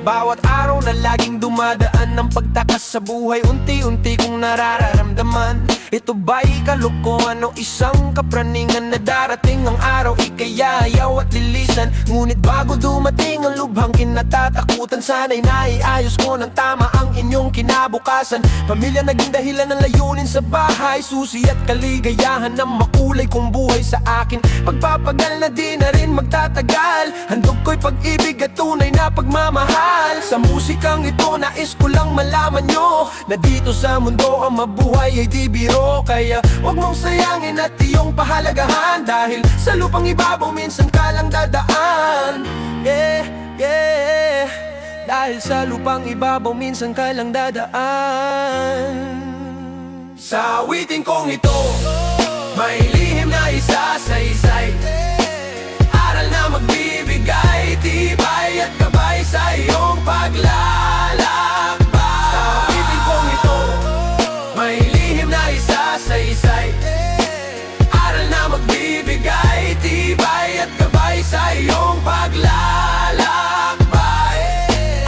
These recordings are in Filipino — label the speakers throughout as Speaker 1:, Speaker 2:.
Speaker 1: bawat araw na laging dumadaan ng pagtakas sa buhay, unti-unti kong nararamdaman. Ito ba'y kalokohan o isang kapraningan na darating ang araw ikayayaw at lilisan? Ngunit bago dumating ang lubhang kinatatakutan, sana'y naiayos ko ng tama ang inyong kinabukasan. Pamilya naging dahilan ng layunin sa bahay, susi at kaligayahan ng makulay kong buhay sa akin. Pagpapagal na di na rin magtatagal, handog ko'y pag-ibig at tunay na pagmamahal. Sa musikang ito nais ko lang malaman nyo na dito sa mundo ang mabuhay ay di biro. Kaya huwag mong sayangin at iyong pahalagahan, dahil sa lupang ibabaw minsan ka lang dadaan. Yeah, yeah. Dahil sa lupang ibabaw minsan ka lang dadaan. Sa awitin kong ito may lihim na isa-sa-isay, aral na magbibigay tibay at gabay sa iyong paglalakbay. Sa awitin kong ito may lihim na isa-sa-isay, aral na magbibigay tibay at gabay sa iyong paglalakbay.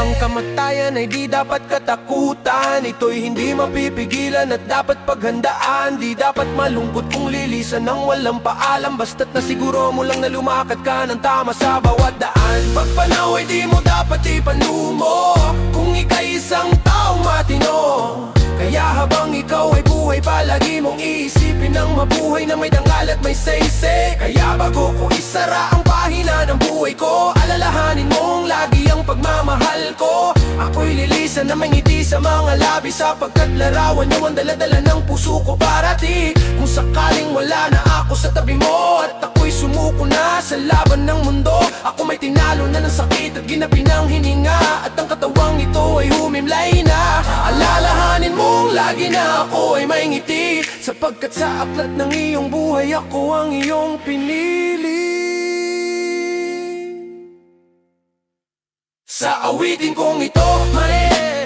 Speaker 1: Ang kamatayan ay di dapat katakutan, ito'y hindi mapipigilan at dapat paghandaan. Di dapat malungkot kung lilisan ng walang paalam, basta't nasiguro mo lang na lumakad ka ng tama sa bawat daan. Pagpanaw ay di mo dapat ipanumo kung ika'y isang taong matino. Kaya habang ikaw ay buhay, palagi mong iisipin ang mabuhay na may dangal at may saysay. Kaya bago ko isara ang pahina ng buhay ko, alalahanin mong lagi ang pagmamahal ko. Ako'y lilisan na may ngiti sa mga labi, sapagkat larawan niyo ang daladala ng puso ko para ti. Kung sakaling wala na ako sa tabi mo at ako'y sumuko na sa laban ng mundo, ako may tinalo na ng sakit at ginabi ng hininga, at ang katawang ito ay humimlay na. Alalahanin mong lagi na ako ay may ngiti, sapagkat sa aklat ng iyong buhay ako ang iyong pinili. Sa awitin kong ito may